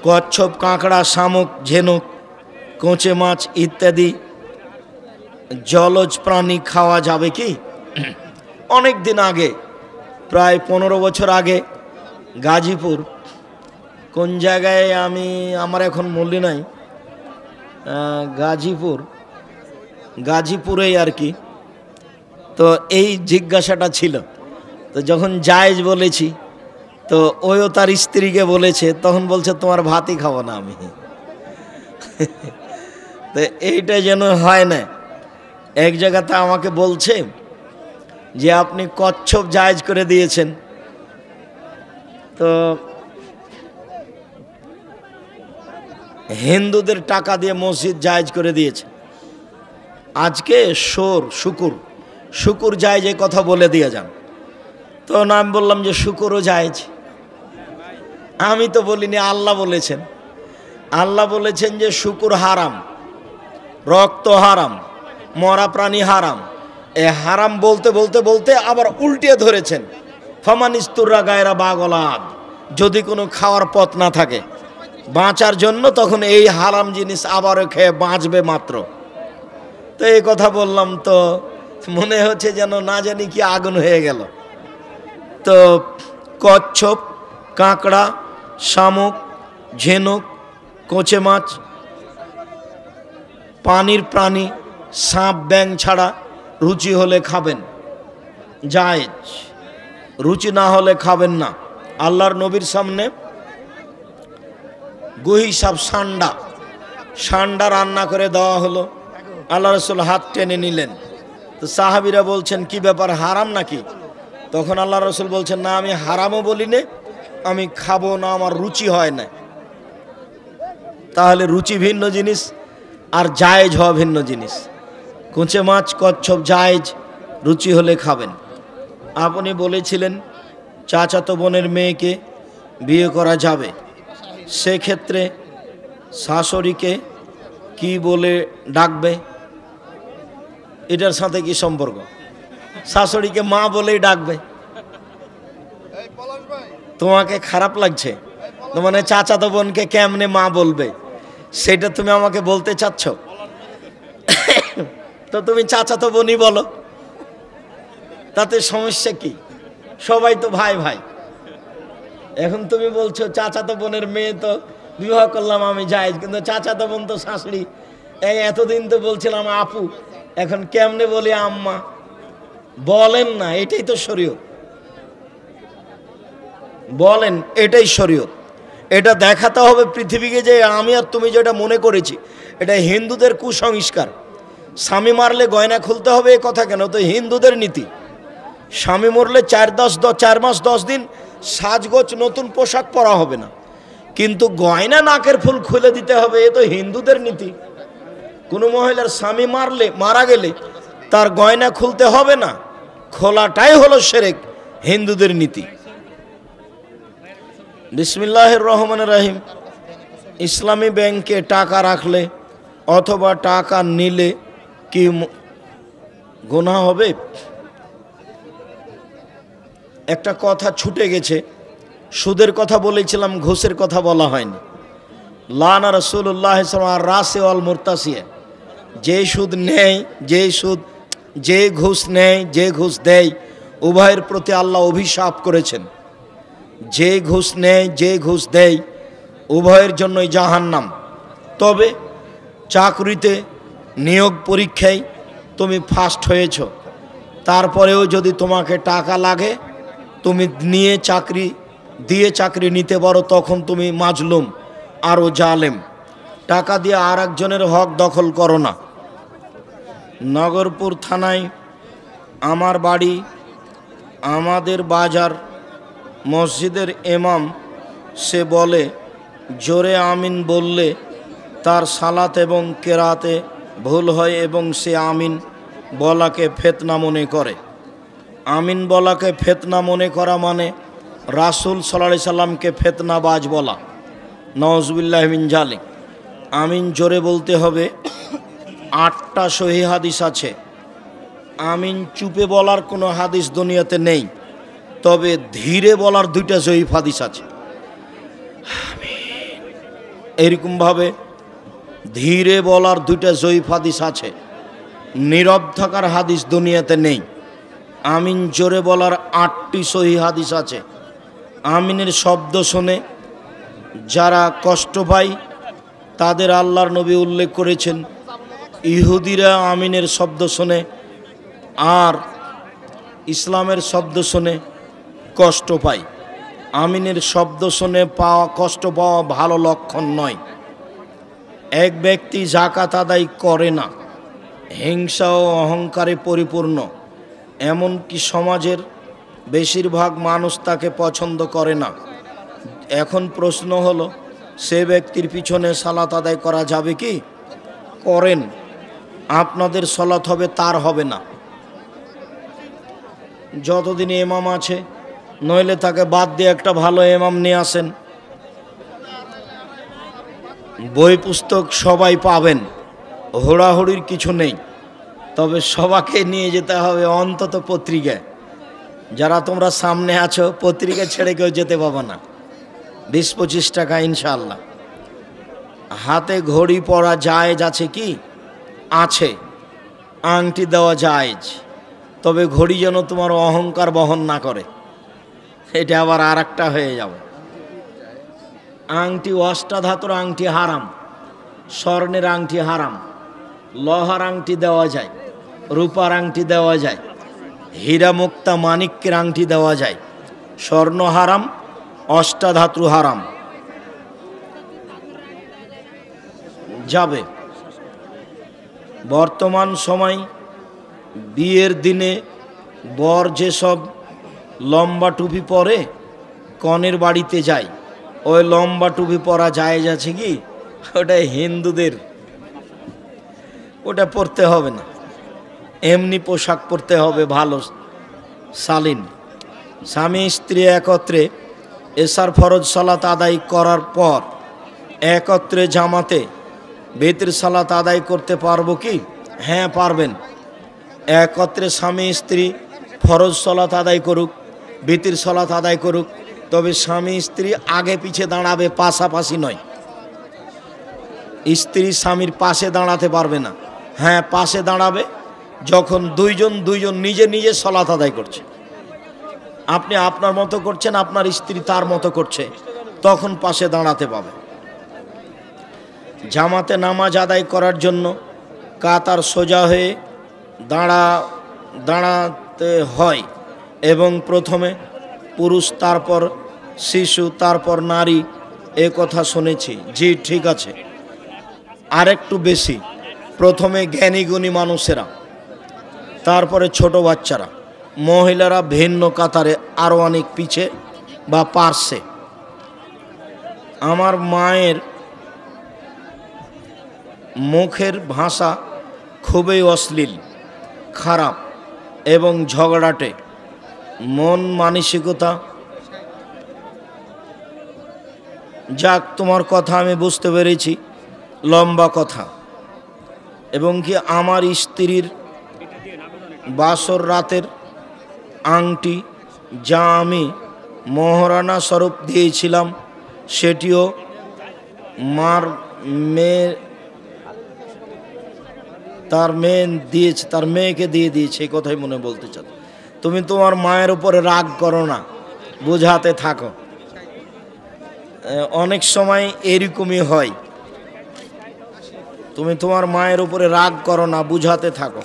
কচ্ছপ, কাঁকড়া, শামুক, ঝিনুক, কোঁচে মাছ ইত্যাদি জলজ প্রাণী খাওয়া যাবে কি? অনেক দিন আগে, প্রায় 15 বছর আগে, গাজীপুর কোন জায়গায় আমার এখন মনে নাই, গাজীপুরেই আর কি। তো এই জিজ্ঞাসাটা ছিল। তো যখন জায়েজ বলেছি, তো ওইও তার স্ত্রীকে বলেছে, তখন বলছে তোমার ভাতই খাবো না আমি। তো এইটা যেন হয় না। এক জায়গাতে আমাকে বলছে যে আপনি কচ্ছপ জায়েজ করে দিয়েছেন, তো হিন্দুদের টাকা দিয়ে মসজিদ জায়েজ করে দিয়েছে। আজকে শুকুর জায়েজ এই কথা বলে দিয়ে যান। তো আমি বললাম যে শুকুরও জায়েজ। আমি তো বলিনি, আল্লাহ বলেছেন। আল্লাহ বলেছেন যে শুকুর হারাম, রক্ত হারাম, মরা প্রাণী হারাম। এ হারাম বলতে বলতে বলতে আবার উল্টিয়ে ধরেছেন, ফামান ইস্তুররা গায়রা বাগলাদ, যদি কোনো খাওয়ার পথ না থাকে বাঁচার জন্য, তখন এই হারাম জিনিস আবারও খেয়ে বাঁচবে মাত্র। তো এই কথা বললাম, তো মনে হচ্ছে যেন না জানি কি আগুন হয়ে গেল। তো কচ্ছপ, কাঁকড়া, শামুক, ঝিনুক, কোঁচে মাছ, পানির প্রাণী, সাপ, ব্যাঙ ছাড়া রুচি হলে খাবেন, জায়েজ। রুচি না হলে খাবেন না। আল্লাহর নবীর সামনে গুহি সাপ, সান্ডা রান্না করে দেওয়া হলো। আল্লাহ রসুল হাত টেনে নিলেন। তো সাহাবিরা বলছেন কি ব্যাপার, হারাম নাকি? তখন আল্লাহ রসুল বলছেন, না আমি হারামও বলি না, আমি খাবো না, আমার রুচি হয় না। তাহলে রুচি ভিন্ন জিনিস আর জায়েজ হওয়া ভিন্ন জিনিস। কোঁচে মাছ, কচ্ছপ জায়েজ, রুচি হলে খাবেন। আপনি বলেছিলেন চাচাতো বোনের মেয়েকে বিয়ে করা যাবে, সেক্ষেত্রে শাশুড়িকে কি বলে ডাকবে? এটার সাথে কি সম্পর্ক? শাশুড়িকে মা বলেই ডাকবে। তোমাকে খারাপ লাগছে? তো মানে চাচাতো বোনকে কেমনে মা বলবে সেটা তুমি আমাকে বলতে চাচ্ছ? তো তুমি চাচাতো বোনই বলো, তাতে সমস্যা কি? সবাই তো ভাই ভাই। এখন তুমি বলছো চাচাতো বোনের মেয়ে তো বিবাহ করলাম আমি জায়েজ, কিন্তু চাচাতো বোন তো শাশুড়ি। এই এতদিন তো বলছিলাম আপু, এখন কেমনে বলি আম্মা? বলেন না, এটাই তো শরীয়ত। বলেন, এটাই শরীয়ত। এটা দেখাতে হবে পৃথিবীকে যে আমি আর তুমি যেটা মনে করেছি এটা হিন্দুদের কুসংস্কার। স্বামী মারলে গয়না খুলতে হবে এ কথা কেন? তো হিন্দুদের নীতি। স্বামী মরলে 4 মাস 10 দিন সাজগোজ নতুন পোশাক পরা হবে না, কিন্তু গয়না নাকের ফুল খুলে দিতে হবে, এ তো হিন্দুদের নীতি। কোনো মহিলার স্বামী মারা গেলে তার গয়না খুলতে হবে না, খোলাটাই হলো শিরক, হিন্দুদের নীতি। বিসমিল্লাহির রহমানির রহিম। ইসলামী ব্যাংকে টাকা রাখলে অথবা টাকা নিলে কি গুনাহ হবে? একটা কথা ছুটে গেছে, সুদের কথা বলেছিলাম, ঘুষের কথা বলা হয়নি। লানা রাসূলুল্লাহ সাল্লাল্লাহু আলাইহি রাসে ওয়াল মুরতাসিয়া, যে সুদ নেয়, যে ঘুষ নেয়, যে ঘুষ দেয়, উভয়ের প্রতি আল্লাহ অভিশাপ করেছেন। যে ঘুষ নেয়, যে ঘুষ দেয়, উভয়ের জন্যই জাহান্নাম। তবে চাকরিতে নিয়োগ পরীক্ষায় তুমি ফার্স্ট হয়েছ, তারপরেও যদি তোমাকে টাকা লাগে, তুমি দিয়ে চাকরি নিতে পারো, তখন তুমি মাজলুম, আরও জালেম। টাকা দিয়ে আর একজনের হক দখল করো না। নগরপুর থানায় আমার বাড়ি, আমাদের বাজার, মসজিদের ইমাম সে বলে জোরে আমিন বললে তার সালাত এবং কেরাতে ভুল হয় এবং সে আমিন বলাকে ফিতনা মনে করে। আমিন বলাকে ফিতনা মনে করা মানে রাসূল সাল্লাল্লাহু আলাইহি সাল্লামকে ফিতনাবাজ বলা। নাউজুবিল্লাহি মিন জালিক। আমিন জোরে বলতে হবে। 8টা সহিহ হাদিস আছে। আমিন চুপে বলার কোনো হাদিস দুনিয়াতে নেই, তবে ধীরে বলার 2টা জয়ীফ হাদিস আছে। এরকমভাবে ধীরে বলার দুইটা জয়ীফ হাদিস আছে, নীরব থাকার হাদিস দুনিয়াতে নেই। আমিন জোরে বলার 8টি সহিহ হাদিস আছে। আমিনের শব্দ শুনে যারা কষ্ট পায় তাদের আল্লাহর নবী উল্লেখ করেছেন, ইহুদিরা আমিনের শব্দ শুনে আর ইসলামের শব্দ শুনে কষ্ট পায়। আমিনের শব্দ শুনে কষ্ট পাওয়া ভালো লক্ষণ নয়। এক ব্যক্তি যাকাত আদায় করে না, হিংসা ও অহংকারে পরিপূর্ণ, এমনকি সমাজের বেশিরভাগ মানুষ তাকে পছন্দ করে না। এখন প্রশ্ন হলো, সে ব্যক্তির পিছনে সালাত আদায় করা যাবে কি? করেন, আপনাদের সালাত হবে, তার হবে না। যতদিন ইমাম আছে, নইলে তাকে বাদ দিয়ে একটা ভালো ইমাম নিয়ে আসেন। বই পুস্তক সবাই পাবেন, হোড়াহুড়ির কিছু নেই, তবে সবাইকে নিয়ে যেতে হবে অন্তত পত্রিকায়। যারা তোমরা সামনে আছো, পত্রিকা ছেড়ে কেউ যেতে পাবে না। 20-25 টাকা ইনশাআল্লাহ। হাতে ঘড়ি পরা জায়েজ আছে কি? আছে। আংটি দেওয়া জায়েজ, তবে ঘড়ি যেন তোমার অহংকার বহন না করে, এটা আবার আর একটা হয়ে যাবে। আংটি অষ্টাধাতুর আংটি হারাম, স্বর্ণের আংটি হারাম, লোহার আংটি দেওয়া যায়, রূপার আংটি দেওয়া যায়, হীরা মুক্তা মানিক্যের আংটি দেওয়া যায়। স্বর্ণ হারাম, অষ্টাধাতু হারাম। যাবে। বর্তমান সময় বিয়ের দিনে বর যেসব লম্বা টুপি পরে কনের বাড়িতে যায়, ওই লম্বা টুপি পরা জায়েজ আছে কি? ওটা হিন্দুদের, ওটা পরতে হবে না। এমনি পোশাক পরতে হবে ভালো শালীন। স্বামী স্ত্রী একত্রে এশার ফরজ সালাত আদায় করার পর একত্রে জামাতে বেতের সালাত আদায় করতে পারবো কি? হ্যাঁ, পারবেন। একত্রে স্বামী স্ত্রী ফরজ সালাত আদায় করুক, বেতের সালাত আদায় করুক, তবে স্বামী স্ত্রী আগে পিছে দাঁড়াবে, পাশাপাশি নয়। স্ত্রী স্বামীর পাশে দাঁড়াতে পারবে না। হ্যাঁ, পাশে দাঁড়াবে যখন দুইজন নিজে নিজে সালাত আদায় করছে। আপনি আপনার মতো করছেন, আপনার স্ত্রী তার মতো করছে, তখন পাশে দাঁড়াতে পাবে। জামাতে নামাজ আদায় করার জন্য কাতার সোজা হয়ে দাঁড়াতে হয় এবং প্রথমে পুরুষ, তারপর শিশু, তারপর নারী, এ কথা শুনেছি। জি, ঠিক আছে। আরেকটু বেশি, প্রথমে জ্ঞানী গুণী মানুষেরা, তারপরে ছোট বাচ্চারা, মহিলারা ভিন্ন কাতারে আরও অনেক পিছে বা পার্শ্বে। আমার মায়ের মুখের ভাষা খুবই অশ্লীল, খারাপ এবং ঝগড়াটে। মন মানসিকতা, যাক, তোমার কথা আমি বুঝতে পেরেছি, লম্বা কথা। এবং কি আমার স্ত্রীর বাসর রাতের আংটি যা আমি মহারানা স্বরূপ দিয়েছিলাম, সেটিও তার মেয়েকে দিয়ে দিয়েছে, এই কথাই মনে বলতে চান। তুমি তোমার মায়ের উপরে রাগ করো না, বোঝাতে থাকো। অনেক সময় এরকমই হয়, তুমি তোমার মায়ের উপরে রাগ করো না, বুঝাতে থাকো।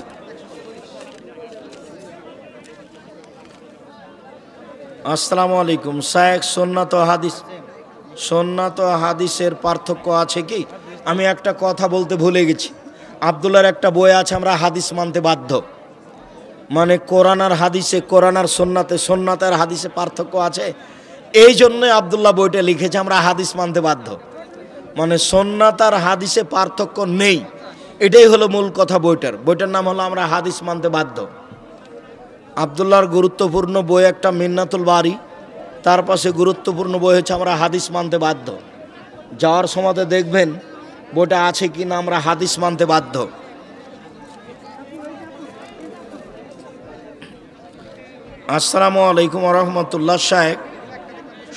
আসসালামু আলাইকুম। শায়েখ, সুন্নাত ও হাদিসের পার্থক্য আছে কি? আমি একটা কথা বলতে ভুলে গেছি। আব্দুল্লাহর একটা বই আছে, আমরা হাদিস মানতে বাধ্য, মানে কোরআন আর হাদিসে, কোরআন আর সুন্নাত আর হাদিসে পার্থক্য আছে। এই জন্যই আব্দুল্লাহ বইটা লিখেছে, আমরা হাদিস মানতে বাধ্য, মানে সুন্নাত আর হাদিসে পার্থক্য নেই, এটাই হলো মূল কথা বইটার নাম হলো আমরা হাদিস মানতে বাধ্য। আব্দুল্লাহর গুরুত্বপূর্ণ বই একটা মিন্নাতুল বারি, তার পাশে গুরুত্বপূর্ণ বই হচ্ছে আমরা হাদিস মানতে বাধ্য। যাওয়ার সময় দেখবেন বইটা আছে কি না, আমরা হাদিস মানতে বাধ্য। আসসালামু আলাইকুম রহমতুল্লাহ। শায়েখ,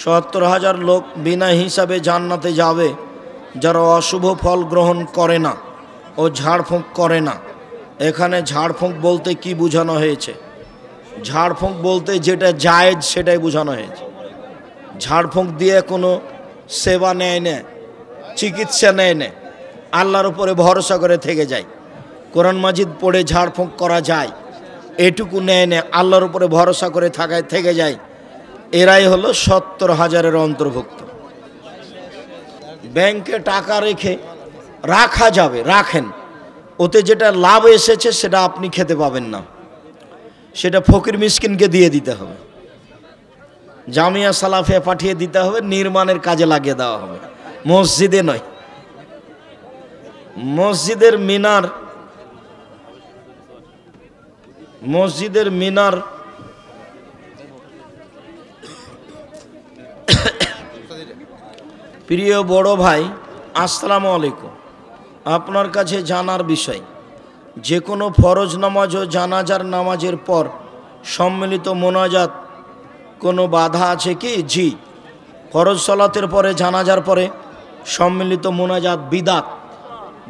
৭০,০০০ লোক বিনা হিসাবে জান্নাতে যাবে, যারা অশুভ ফল গ্রহণ করে না ও ঝাড়ফুঁক করে না। এখানে ঝাড়ফুঁক বলতে কি বোঝানো হয়েছে? ঝাড়ফুঁক বলতে যেটা জায়েজ সেটাই বোঝানো হয়েছে। ঝাড়ফুঁক দিয়ে কোনো সেবা নেয় না, চিকিৎসা নেয় না, আল্লাহর উপরে ভরসা করে থেকে যায়। কোরআন মাজিদ পড়ে ঝাড়ফুঁক করা যায়, এটুকু নেয় না, আল্লাহর উপরে ভরসা করে থাকায় থেকে যায়। এরাই হলো 70,000-এর অন্তর্ভুক্ত। ব্যাংকে টাকা রেখে রাখা যাবে, রাখেন, ওতে যেটা লাভ এসেছে সেটা আপনি খেতে পাবেন না, সেটা ফকির মিসকিনকে দিয়ে দিতে হবে, জামিয়া সালাফিয়া পাঠিয়ে দিতে হবে, নির্মাণের কাজে লাগিয়ে দেওয়া হবে, মসজিদে নয়। মসজিদের মিনার প্রিয় বড় ভাই, আসসালামু আলাইকুম। আপনার কাছে জানার বিষয়, যে কোনো ফরজ নামাজ ও জানাজার নামাজের পর সম্মিলিত মোনাজাত কোনো বাধা আছে কি? জি, ফরজ সালাতের পরে জানাজার পরে সম্মিলিত মোনাজাত বিদাত,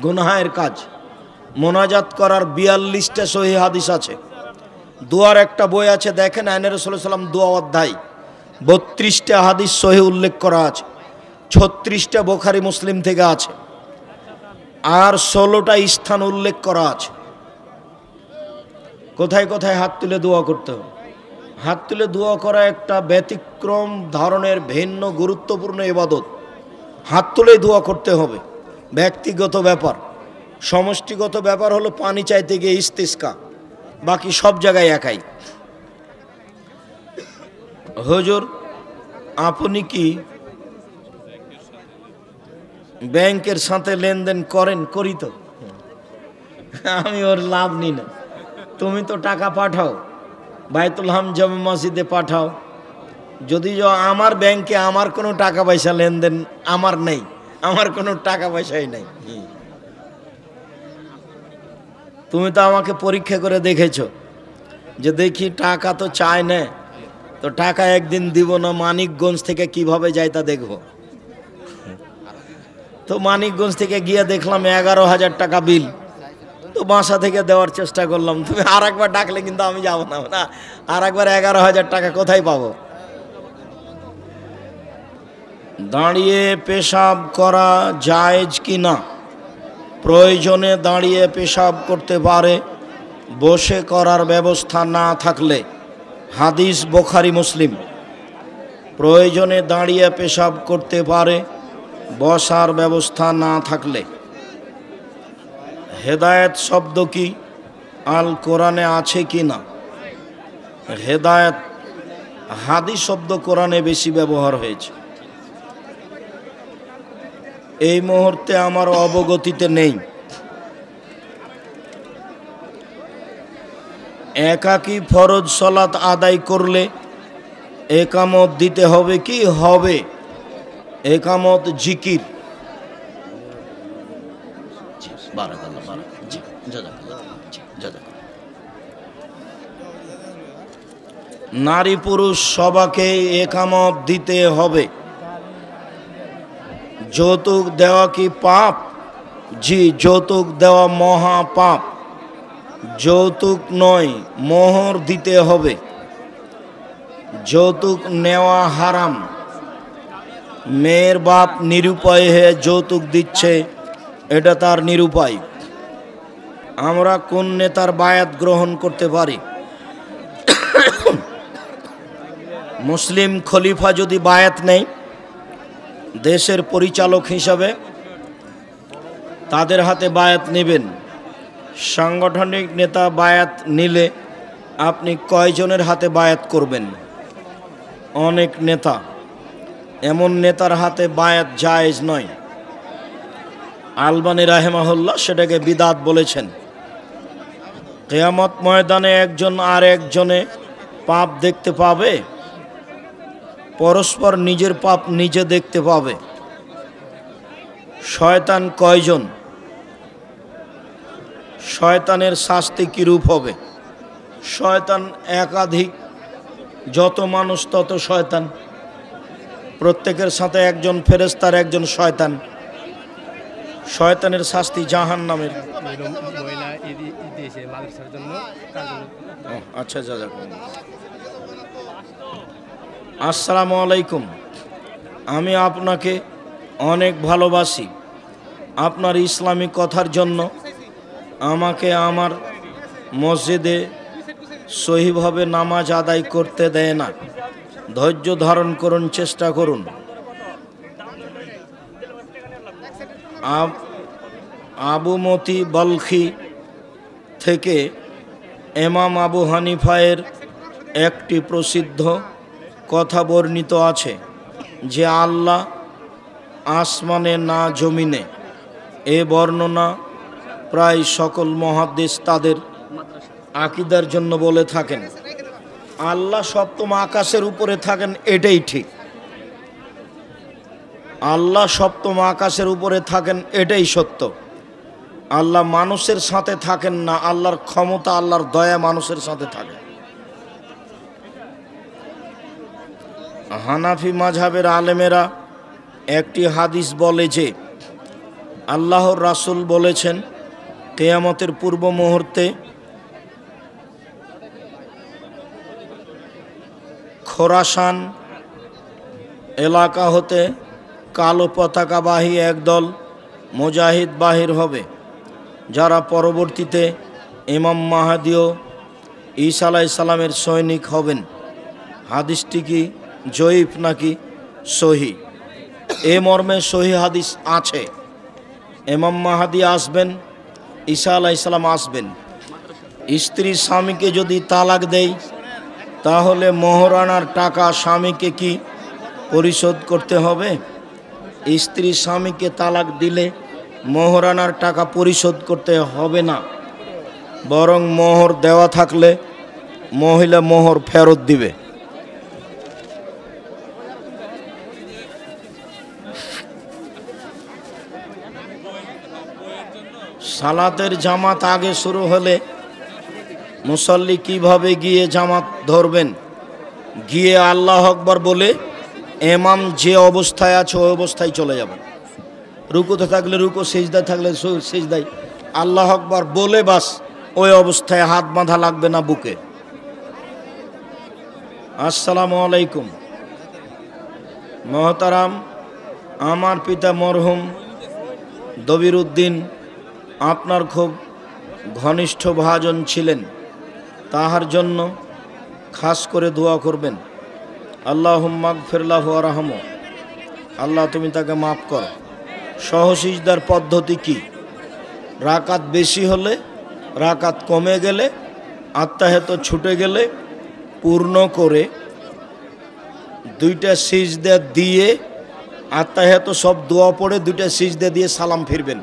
গুনাহের কাজ। মোনাজাত করার 42টা সহিহ হাদিস আছে। দোয়ার একটা বই আছে, দেখেন, আইনে রাসূলুল্লাহ সাল্লাল্লাহু আলাইহি ওয়াসাল্লাম দোয়া অধ্যায়, 32টা হাদিস সহিহ উল্লেখ করা আছে, 36টা বুখারী মুসলিম থেকে আছে, আর 16টা স্থান উল্লেখ করা আছে। কোথায় কোথায় হাত তুলে দোয়া করতে হবে? হাত তুলে দোয়া করা একটা ব্যতিক্রম ধরনের ভিন্ন গুরুত্বপূর্ণ ইবাদত। হাত তুলে দোয়া করতে হবে, ব্যক্তিগত ব্যাপার। সমষ্টিগত ব্যাপার হলো পানি চাইতে গিয়ে ইস্তিসকা, বাকি সব জায়গায় একাই। হুজুর, আপনি কি ব্যাংকের সাথে লেনদেন করেন? করি তো। আমি ওর লাভ নিই না। তুমি তো টাকা পাঠাও, বাইতুল হাম জামে মসজিদে পাঠাও। যদি আমার ব্যাংকে আমার কোনো টাকা পয়সা লেনদেন আমার নেই, আমার কোনো টাকা পয়সাই নেই। তুমি তো আমাকে পরীক্ষা করে দেখেছো যে দেখি টাকা তো চায় না, তো টাকা একদিন দিব না, মানিকগঞ্জ থেকে কিভাবে যায় তা দেখবো। তো মানিকগঞ্জ থেকে গিয়ে দেখলাম 11,000 টাকা বিল, তো বাসা থেকে দেওয়ার চেষ্টা করলাম। তুমি আর একবার ডাকলে কিন্তু আমি যাবো না, না আর একবার 11,000 টাকা কোথায় পাবো? দাঁড়িয়ে পেশাব করা জায়েজ কি না? প্রয়োজনে দাঁড়িয়ে পেশাব করতে পারে, বসে করার ব্যবস্থা না থাকলে। হাদিস বুখারী মুসলিম। প্রয়োজনে দাঁড়িয়ে পেশাব করতে পারে, বসার ব্যবস্থা না থাকলে। হেদায়েত শব্দ কি আল কোরআনে আছে কি না? হেদায়েত হাদিস শব্দ কোরআনে বেশি ব্যবহার হয়েছে, এই মুহূর্তে আমার অবগতিতে নেই। একাকী ফরজ সালাত আদায় করলে একামত দিতে হবে কি? হবে। একামত জিকির। নারী পুরুষ সবাকে একামত দিতে হবে। যৌতুক দেওয়া কি পাপ? জি, যৌতুক দেওয়া মহা পাপ। যৌতুক নয়, মোহর দিতে হবে। যৌতুক নেওয়া হারাম। মেয়ের বাপ নিরুপায় হয়ে যৌতুক দিচ্ছে, এটা তার নিরুপায়। আমরা কোন নেতার বায়াত গ্রহণ করতে পারি? মুসলিম খলিফা যদি বায়াত নেয় দেশের পরিচালক হিসাবে, তাদের হাতে বায়াত নেবেন। সাংগঠনিক নেতা বায়াত নিলে আপনি কয়জনের হাতে বায়াত করবেন? অনেক নেতা। এমন নেতার হাতে বায়াত জায়েজ নয়। আলবানী রাহিমাহুল্লাহ সেটাকে বিদাত বলেছেন। কিয়ামত ময়দানে একজন আর একজনে পাপ দেখতে পাবে, পরস্পর নিজের পাপ নিজে দেখতে পাবে। শয়তান কয়জন? শয়তানের শাস্তি কিরূপ হবে? শয়তান একাধিক, যত মানুষ তত শয়তান। প্রত্যেকের সাথে একজন ফেরেশতার একজন শয়তান। শয়তানের শাস্তি জাহান্নামের। মহিলা ঈদ দিয়েছে মাদ্রাসার জন্য, তার জন্য। আচ্ছা যাক। আসসালামু আলাইকুম। আমি আপনাকে অনেক ভালোবাসি। আপনার ইসলামী কথার জন্য আমাকে আমার মসজিদে সহিভাবে নামাজ আদায় করতে দেয় না। ধৈর্য ধারণ করুন, চেষ্টা করুন। আবু মতি বলখি থেকে ইমাম আবু হানিফায়ের একটি প্রসিদ্ধ কথা বর্ণিত আছে যে আল্লাহ আসমানে না জমিনে। এ বর্ণনা প্রায় সকল মুহাদ্দিস তাদের আকীদার জন্য বলে থাকেন। আল্লাহ সপ্তম আকাশের উপরে থাকেন, এটাই ঠিক। আল্লাহ সপ্তম আকাশের উপরে থাকেন, এটাই সত্য। আল্লাহ মানুষের সাথে থাকেন না। আল্লাহর ক্ষমতা, আল্লাহর দয়া মানুষের সাথে থাকে। হানাফি মাযহাবের আলেমেরা একটি হাদিস বলে যে আল্লাহর রাসূল বলেছেন, কিয়ামতের পূর্ব মুহূর্তে খোরাসান এলাকা হতে কালো পতাকাবাহী একদল মুজাহিদ বাহির হবে, যারা পরবর্তীতে ইমাম মাহদী ও ঈসা আলাইহিস সালামের সৈনিক হবেন। হাদিসটি কি জয়ীফ নাকি সহি? এ মর্মে সহি হাদিস আছে। ইমাম মাহদী আসবেন, ঈসা আলাইহিস সালাম আসবেন। স্ত্রী স্বামীকে যদি তালাক দেয় তাহলে মোহরানার টাকা স্বামীকে কি পরিশোধ করতে হবে? স্ত্রী স্বামীকে তালাক দিলে মোহরানার টাকা পরিশোধ করতে হবে না, বরং মোহর দেওয়া থাকলে মহিলা মোহর ফেরত দিবে। সালাতের জামাত আগে শুরু হলে মুসল্লি কিভাবে গিয়ে জামাত ধরবেন? গিয়ে আল্লাহু আকবার বলে ইমাম যে অবস্থায় আছে ওই অবস্থায় চলে যাবেন। রুকুতে থাকলে রুকু, সিজদায় থাকলে সিজদায় আল্লাহু আকবার বলে বাস ওই অবস্থায় হাত বাঁধা লাগবে না বুকে। আসসালামু আলাইকুম। মহতারাম, আমার পিতা মরহুম দবির উদ্দিন আপনার খুব ঘনিষ্ঠ ভাজন ছিলেন। তাহার জন্য খাস করে দোয়া করবেন। আল্লাহুম্মা গফির লাহু ওয়ারহামহু। আল্লাহ তুমি তাকে মাফ করো। সহসিজদার পদ্ধতি কি? রাকাত বেশি হলে, রাকাত কমে গেলে, আত্তাহিয়াত ছুটে গেলে পূর্ণ করে দুইটা সিজদা দিয়ে আত্তাহিয়াত সব দোয়া পড়ে দুইটা সিজদা দিয়ে সালাম ফিরবেন।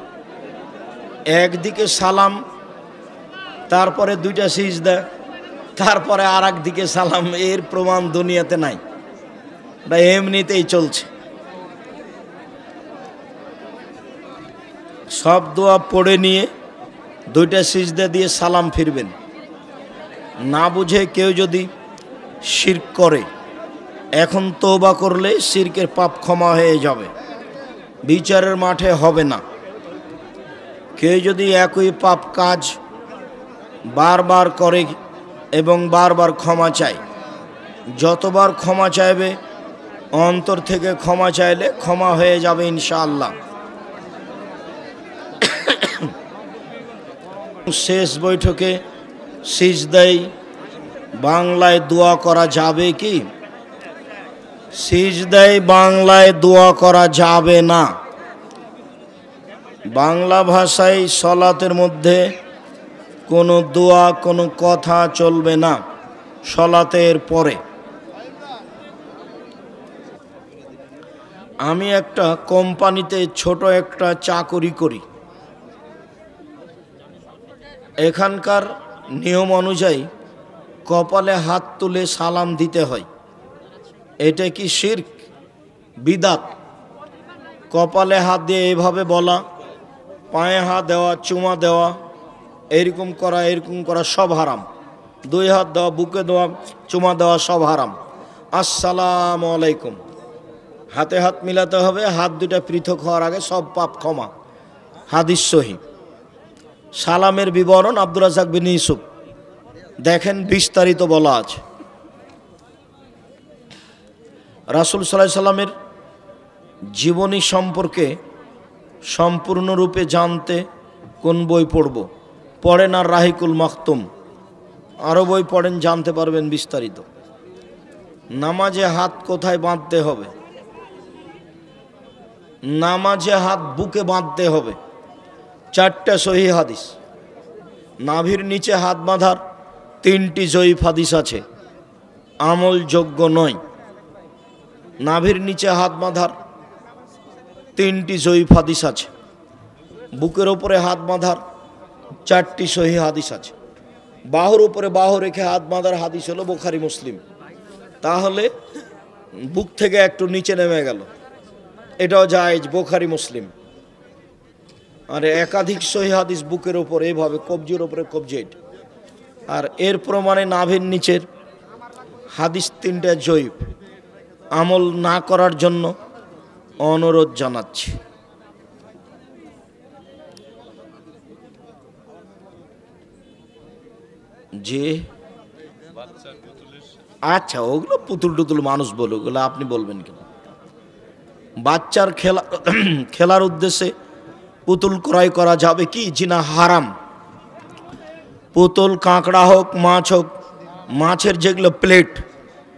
একদিকে সালাম, তারপরে দুইটা সিজদা, তারপরে আর একদিকে সালাম। এর প্রমাণ দুনিয়াতে নাই, এটা এমনিতেই চলছে। সব দোয়া পড়ে নিয়ে দুইটা সিজদা দিয়ে সালাম ফিরবেন। না বুঝে কেউ যদি শিরক করে, এখন তওবা করলে শিরকের পাপ ক্ষমা হয়ে যাবে, বিচারের মাঠে হবে না। কেউ যদি একই পাপ কাজ বারবার করে এবং বারবার ক্ষমা চায়, যতবার ক্ষমা চাইবে অন্তর থেকে ক্ষমা চাইলে ক্ষমা হয়ে যাবে ইনশাআল্লাহ। শেষ বৈঠকে সিজদায় বাংলায় দোয়া করা যাবে কি? সিজদায় বাংলায় দোয়া করা যাবে না। বাংলা ভাষায় সলাতের মধ্যে কোনো দোয়া, কোনো কথা চলবে না সলাতের পরে। আমি একটা কোম্পানিতে ছোট একটা চাকরি করি। এখানকার নিয়ম অনুযায়ী কপালে হাত তুলে সালাম দিতে হয়। এটা কি শিরক, বিদাত? কপালে হাত দিয়ে এইভাবে বলা, পায়ে হাত দেওয়া, চুমা দেওয়া, এরকম করা সব হারাম। দুই হাত দেওয়া, বুকে দেওয়া, চুমা দেওয়া সব হারাম। আসসালামু আলাইকুম, হাতে হাত মিলাতে হবে। হাত দুটা পৃথক হওয়ার আগে সব পাপ ক্ষমা। হাদিস সহি। সালামের বিবরণ আব্দুর রাজ্জাক বিন ইউসুফ। দেখেন বিস্তারিত বলা আছে। রাসূল সাল্লাল্লাহু আলাইহি সাল্লামের জীবনী সম্পর্কে সম্পূর্ণরূপে জানতে কোন বই পড়ব? পড়েন আর রাহিকুল মাখতুম, আরও বই পড়েন, জানতে পারবেন বিস্তারিত। নামাজে হাত কোথায় বাঁধতে হবে? নামাজে হাত বুকে বাঁধতে হবে। 4টে সহিহ হাদিস। নাভির নিচে হাত বাঁধার 3টি জয়ীফ হাদিস আছে, আমলযোগ্য নয়। নাভির নিচে হাত বাঁধার 3টি জয়ীফ হাদিস আছে। বুকের ওপরে হাত বাঁধার 4টি সহিহ হাদিস আছে। বাহুর উপরে বাহু রেখে হাত বাঁধার হাদিস হলো বুখারী মুসলিম। তাহলে বুক থেকে একটু নিচে নেমে গেল, এটাও জায়েজ, বুখারী মুসলিম। আর একাধিক সহিহ হাদিস বুকের ওপরে এভাবে কবজির ওপরে কবজি। আর এর প্রমাণে নাভির নিচের হাদিস 3টা জয়ীফ। আমল না করার জন্য অনুরোধ জানাচ্ছি। যে আচ্ছা, ওগুলো পুতুল টুতুল মানুষ বলে, ওগুলো আপনি বলবেন কেন? বাচ্চার খেলার উদ্দেশ্যে পুতুল ক্রয় করা যাবে কি? জি না, হারাম। পুতুল কাঁকড়া হোক, মাছ হোক, মাছের যেগুলো প্লেট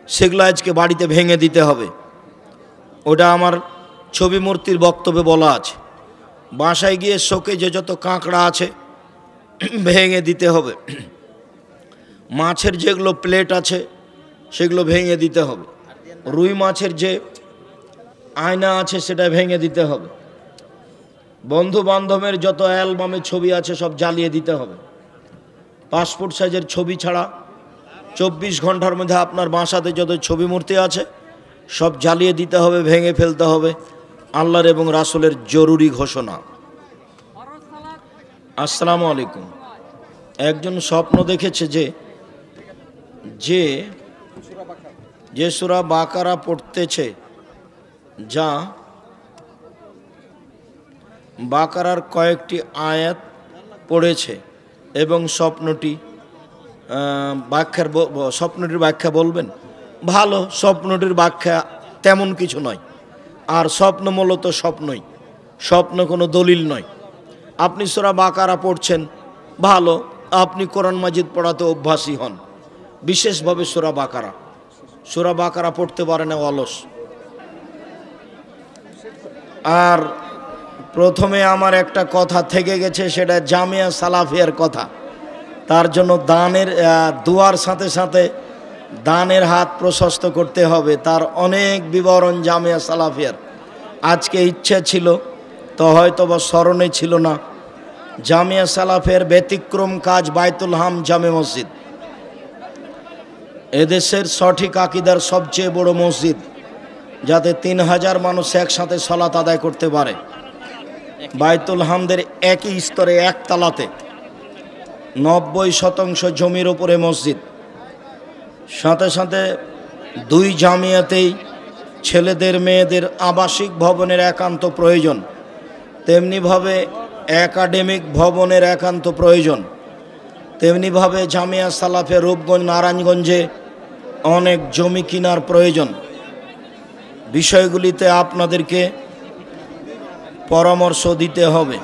সেগুলো আজকে বাড়িতে ভেঙে দিতে হবে। ওটা আমার ছবি মূর্তির বক্তব্যে বলা আছে। বাসায় গিয়ে শোকে যে যত কাঁকড়া আছে ভেঙে দিতে হবে। মাছের যেগুলো প্লেট আছে সেগুলো ভেঙে দিতে হবে। রুই মাছের যে আয়না আছে সেটা ভেঙে দিতে হবে। বন্ধু বান্ধবের যত অ্যালবামে ছবি আছে সব জ্বালিয়ে দিতে হবে। পাসপোর্ট সাইজের ছবি ছাড়া 24 ঘন্টার মধ্যে আপনার বাসাতে যত ছবি মূর্তি আছে সব জ্বালিয়ে দিতে হবে, ভেঙে ফেলতে হবে। আল্লাহর এবং রাসূলের জরুরি ঘোষণা। আসসালামু আলাইকুম। একজন স্বপ্ন দেখেছে যে সূরা বাকারা পড়তেছে, যা বাকারার কয়েকটি আয়াত পড়েছে এবং স্বপ্নটির ব্যাখ্যা বলবেন। ভালো, স্বপ্নটির ব্যাখ্যা তেমন কিছু নয়। আর স্বপ্ন মূলত স্বপ্নই, স্বপ্ন কোনো দলিল নয়। আপনি সূরা বাকারা পড়ছেন, ভালো, আপনি কোরআন মাজিদ পড়াতে অভ্যাসী হন, বিশেষভাবে সূরা বাকারা পড়তে পারে না, অলস। আর প্রথমে আমার একটা কথা থেকে গেছে, সেটা জামিয়া সালাফিয়ার কথা। তার জন্য দুয়ার সাথে সাথে দানের হাত প্রশস্ত করতে হবে। তার অনেক বিবরণ জামিয়া সালাফিয়ার। আজকে ইচ্ছে ছিল তো হয়তো বা স্মরণে ছিল না। জামিয়া সালাফিয়ার ব্যতিক্রম কাজ বাইতুল হাম জামে মসজিদ, এদেশের সঠিক আকীদার সবচেয়ে বড় মসজিদ, যাতে 3000 মানুষ একসাথে সালাত আদায় করতে পারে। বাইতুল হামদের একই স্তরে একতলাতে 90% জমির উপরে মসজিদ। সাথে সাথে 2 জামিয়াতেই ছেলেদের মেয়েদের আবাসিক ভবনের একান্ত প্রয়োজন, তেমনিভাবে একাডেমিক ভবনের একান্ত প্রয়োজন। তেমনিভাবে জামিয়া সালাফে রূপগঞ্জ নারায়ণগঞ্জে অনেক জমি কেনার প্রয়োজন। বিষয়গুলিতে আপনাদেরকে পরামর্শ দিতে হবে।